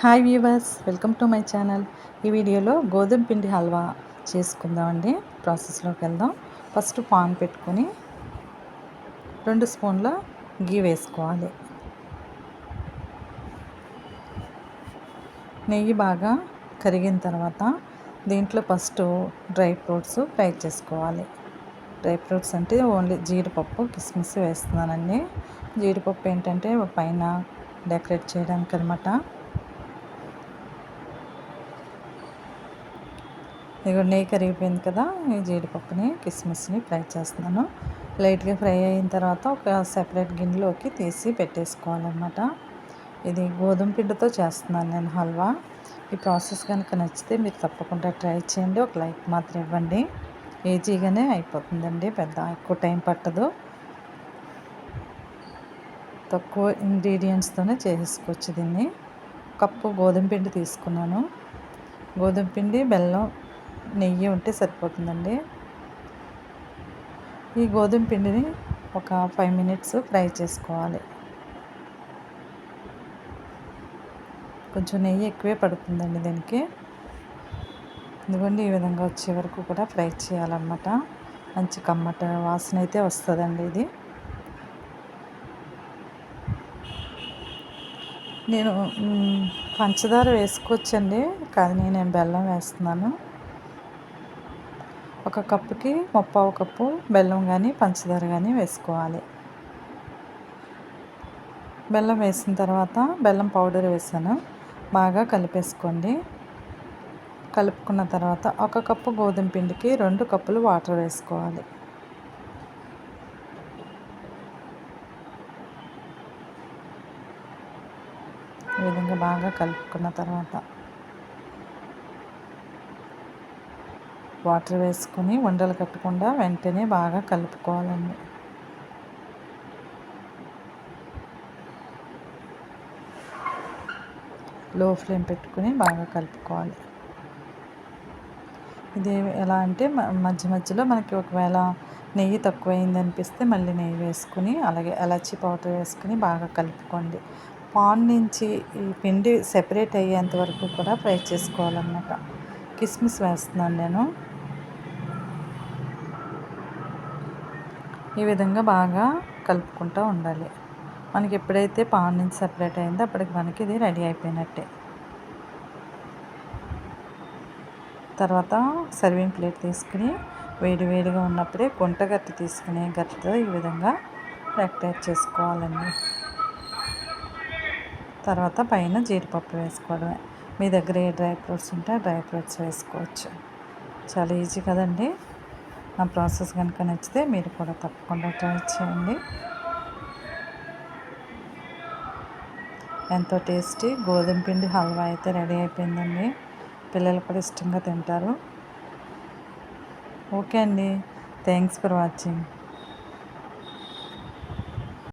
Hi viewers, welcome to my channel. ఈ వీడియోలో గోధుమ పిండి హల్వా చేసుకుందామండి. ప్రాసెస్లోకి వెళ్దాం. ఫస్ట్ పాన్ పెట్టుకొని 2 స్పూన్ల గీ వేసుకోవాలి. నెయ్యి బాగా కరిగిన తర్వాత దీంట్లో ఫస్ట్ డ్రై ఫ్రూట్స్ ఫ్రై చేసుకోవాలి. డ్రై ఫ్రూట్స్ అంటే ఓన్లీ జీడిపప్పు, కిస్మిస్ వేస్తున్నానండి. జీడిపప్పు ఏంటంటే పైన డెకరేట్ చేయడానికి అనమాట. ఇక నెయ్యి కరిగిపోయింది కదా, ఈ జీడిపప్పుని కిస్మిస్ని ఫ్రై చేస్తున్నాను. లైట్గా ఫ్రై అయిన తర్వాత ఒక సెపరేట్ గిన్నెలోకి తీసి పెట్టేసుకోవాలన్నమాట. ఇది గోధుమ పిండితో చేస్తున్నాను నేను హల్వా. ఈ ప్రాసెస్ కనుక నచ్చితే మీరు తప్పకుండా ట్రై చేయండి. ఒక లైక్ మాత్రం ఇవ్వండి. ఈజీగానే అయిపోతుందండి, ఎక్కువ టైం పట్టదు. తక్కువ ఇంగ్రీడియంట్స్తోనే చేసుకోవచ్చు దీన్ని. కప్పు గోధుమ పిండి తీసుకున్నాను. గోధుమ పిండి, బెల్లం, నెయ్యి ఉంటే సరిపోతుందండి. ఈ గోధుమ పిండిని ఒక 5 మినిట్స్ ఫ్రై చేసుకోవాలి. కొంచెం నెయ్యి ఎక్కువే పడుతుందండి దీనికి. ఇదిగోండి, ఈ విధంగా వచ్చే వరకు కూడా ఫ్రై చేయాలన్నమాట. మంచి కమ్మట వాసన అయితే వస్తుందండి ఇది. నేను పంచదార వేసుకోవచ్చండి, కానీ నేను బెల్లం వేస్తున్నాను. ఒక కప్పుకి 1/4 కప్పు బెల్లం కానీ పంచదార కానీ వేసుకోవాలి. బెల్లం వేసిన తర్వాత బెల్లం పౌడర్ వేసాను. బాగా కలిపేసుకోండి. కలుపుకున్న తర్వాత 1 కప్పు గోధుమ పిండికి 2 కప్పులు వాటర్ వేసుకోవాలి. ఈ విధంగా బాగా కలుపుకున్న తర్వాత వాటర్ వేసుకొని ఉండలు కట్టకుండా వెంటనే బాగా కలుపుకోవాలండి. లో ఫ్లేమ్ పెట్టుకుని బాగా కలుపుకోవాలి. ఇది ఎలా అంటే మధ్య మధ్యలో మనకి ఒకవేళ నెయ్యి తక్కువైంది అనిపిస్తే మళ్ళీ నెయ్యి వేసుకుని, అలాగే ఎలాచీ పౌడర్ వేసుకుని బాగా కలుపుకోండి. పాన్ నుంచి ఈ పిండి సెపరేట్ అయ్యేంత వరకు కూడా ఫ్రై చేసుకోవాలన్నమాట. కిస్మిస్ వేస్తున్నాను నేను. ఈ విధంగా బాగా కలుపుకుంటూ ఉండాలి. మనకి ఎప్పుడైతే పాన్ నుంచి సెపరేట్ అయిందో అప్పటికి మనకి ఇది రెడీ అయిపోయినట్టే. తర్వాత సర్వింగ్ ప్లేట్ తీసుకుని వేడివేడిగా ఉన్నప్పుడే గుంటగత్తి తీసుకుని గట్టితో ఈ విధంగా డెకరేట్ చేసుకోవాలండి. తర్వాత పైన జీడిపప్పు వేసుకోవడమే. మీ దగ్గర ఏ డ్రై ఫ్రూట్స్ ఉంటే ఆ డ్రై ఫ్రూట్స్ వేసుకోవచ్చు. చాలా ఈజీ కదండి. నా ప్రాసెస్ కనుక నచ్చితే మీరు కూడా తప్పకుండా ట్రై చేయండి. ఎంతో టేస్టీ గోధుమ పిండి హల్వా అయితే రెడీ అయిపోయిందండి. పిల్లలు కూడా ఇష్టంగా తింటారు. ఓకే అండి, థ్యాంక్స్ ఫర్ వాచింగ్.